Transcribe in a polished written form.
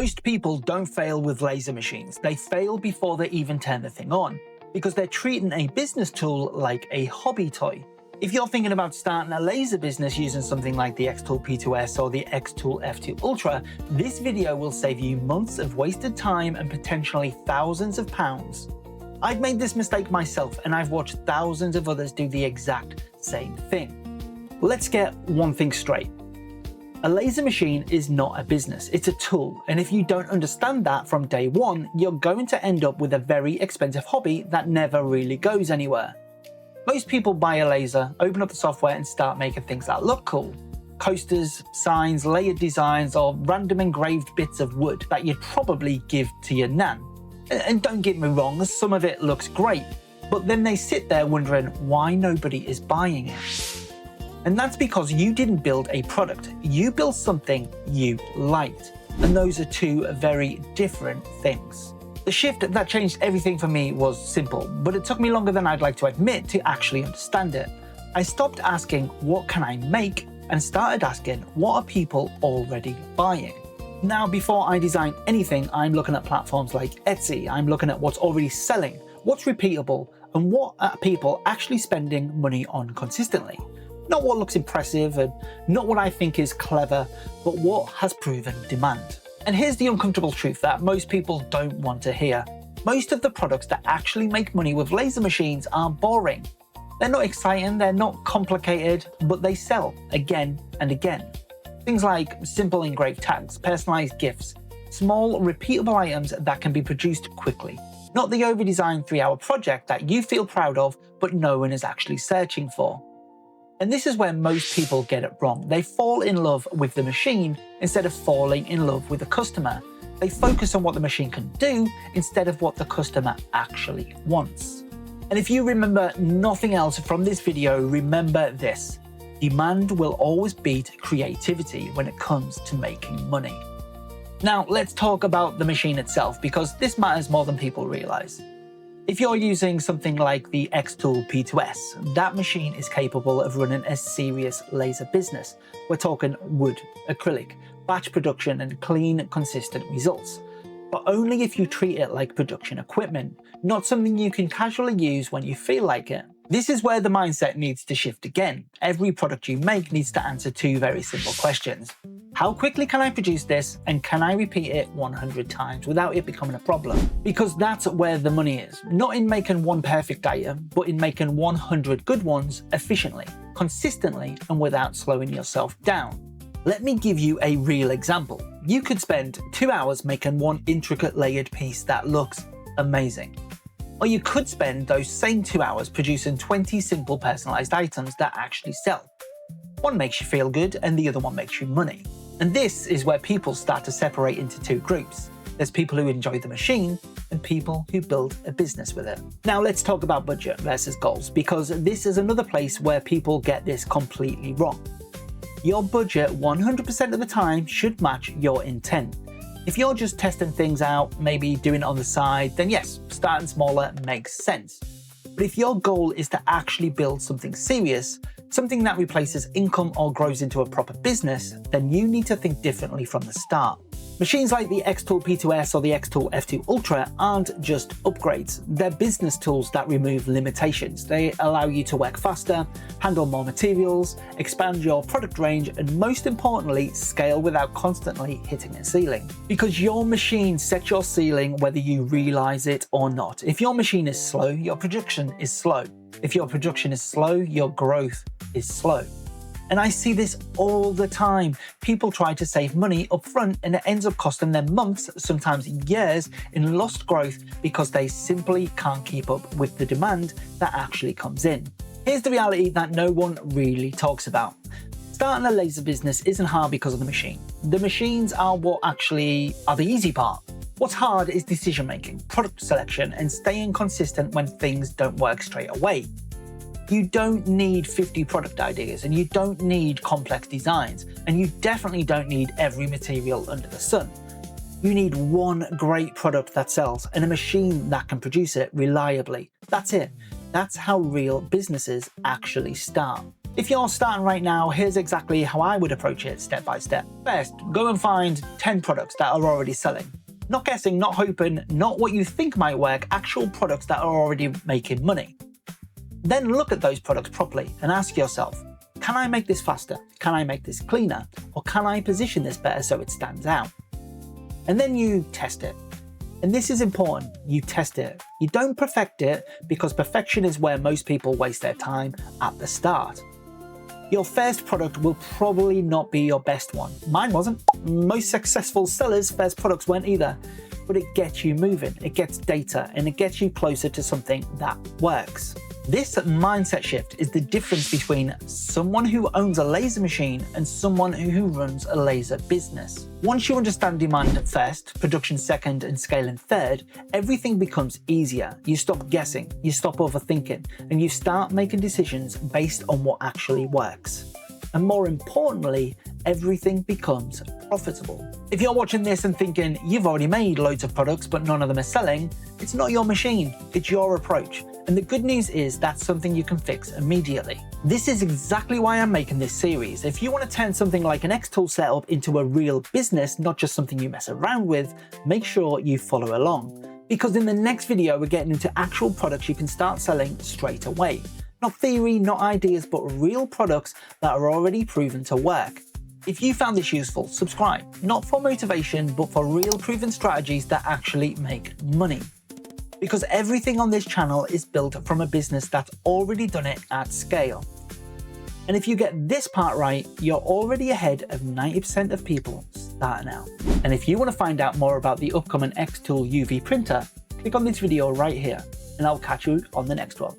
Most people don't fail with laser machines. They fail before they even turn the thing on, because they're treating a business tool like a hobby toy. If you're thinking about starting a laser business using something like the X-Tool P2S or the X-Tool F2 Ultra, this video will save you months of wasted time and potentially thousands of pounds. I've made this mistake myself, and I've watched thousands of others do the exact same thing. Let's get one thing straight. A laser machine is not a business, it's a tool, and if you don't understand that from day one, you're going to end up with a very expensive hobby that never really goes anywhere. Most people buy a laser, open up the software and start making things that look cool. Coasters, signs, layered designs, or random engraved bits of wood that you'd probably give to your nan. And don't get me wrong, some of it looks great, but then they sit there wondering why nobody is buying it. And that's because you didn't build a product, you built something you liked. And those are two very different things. The shift that changed everything for me was simple, but it took me longer than I'd like to admit to actually understand it. I stopped asking, what can I make? And started asking, what are people already buying? Now, before I design anything, I'm looking at platforms like Etsy, I'm looking at what's already selling, what's repeatable, and what are people actually spending money on consistently. Not what looks impressive and not what I think is clever, but what has proven demand. And here's the uncomfortable truth that most people don't want to hear. Most of the products that actually make money with laser machines are boring. They're not exciting, they're not complicated, but they sell again and again. Things like simple engraved tags, personalized gifts, small repeatable items that can be produced quickly. Not the over-designed 3-hour project that you feel proud of, but no one is actually searching for. And this is where most people get it wrong. They fall in love with the machine instead of falling in love with the customer. They focus on what the machine can do instead of what the customer actually wants. And if you remember nothing else from this video, remember this: demand will always beat creativity when it comes to making money. Now let's talk about the machine itself, because this matters more than people realize. If you're using something like the X-Tool P2S, that machine is capable of running a serious laser business. We're talking wood, acrylic, batch production and clean, consistent results. But only if you treat it like production equipment, not something you can casually use when you feel like it. This is where the mindset needs to shift again. Every product you make needs to answer two very simple questions. How quickly can I produce this, and can I repeat it 100 times without it becoming a problem? Because that's where the money is. Not in making one perfect item, but in making 100 good ones efficiently, consistently, and without slowing yourself down. Let me give you a real example. You could spend 2 hours making one intricate layered piece that looks amazing. Or you could spend those same 2 hours producing 20 simple personalized items that actually sell. One makes you feel good and the other one makes you money. And this is where people start to separate into two groups. There's people who enjoy the machine and people who build a business with it. Now let's talk about budget versus goals, because this is another place where people get this completely wrong. Your budget 100% of the time should match your intent. If you're just testing things out, maybe doing it on the side, then yes, starting smaller makes sense. But if your goal is to actually build something serious, something that replaces income or grows into a proper business, then you need to think differently from the start. Machines like the X-Tool P2S or the X-Tool F2 Ultra aren't just upgrades, they're business tools that remove limitations. They allow you to work faster, handle more materials, expand your product range, and most importantly, scale without constantly hitting a ceiling. Because your machine sets your ceiling whether you realize it or not. If your machine is slow, your production is slow. If your production is slow, your growth is slow. And I see this all the time. People try to save money up front and it ends up costing them months, sometimes years, in lost growth because they simply can't keep up with the demand that actually comes in. Here's the reality that no one really talks about. Starting a laser business isn't hard because of the machine. The machines are what actually are the easy part. What's hard is decision making, product selection, and staying consistent when things don't work straight away. You don't need 50 product ideas, and you don't need complex designs, and you definitely don't need every material under the sun. You need one great product that sells and a machine that can produce it reliably. That's it. That's how real businesses actually start. If you're starting right now, here's exactly how I would approach it step by step. First, go and find 10 products that are already selling. Not guessing, not hoping, not what you think might work, actual products that are already making money. Then look at those products properly and ask yourself, can I make this faster? Can I make this cleaner? Or can I position this better so it stands out? And then you test it. And this is important, you test it. You don't perfect it, because perfection is where most people waste their time at the start. Your first product will probably not be your best one. Mine wasn't. Most successful sellers' first products weren't either. But it gets you moving, it gets data, and it gets you closer to something that works. This mindset shift is the difference between someone who owns a laser machine and someone who runs a laser business. Once you understand demand first, production second, and scaling third, everything becomes easier. You stop guessing, you stop overthinking, and you start making decisions based on what actually works. And more importantly, everything becomes profitable. If you're watching this and thinking you've already made loads of products but none of them are selling, it's not your machine, it's your approach. And the good news is that's something you can fix immediately. This is exactly why I'm making this series. If you want to turn something like an X-Tool setup into a real business, not just something you mess around with, make sure you follow along. Because in the next video, we're getting into actual products you can start selling straight away. Not theory, not ideas, but real products that are already proven to work. If you found this useful, subscribe, not for motivation, but for real proven strategies that actually make money. Because everything on this channel is built from a business that's already done it at scale. And if you get this part right, you're already ahead of 90% of people starting out. And if you want to find out more about the upcoming X-Tool UV printer, click on this video right here, and I'll catch you on the next one.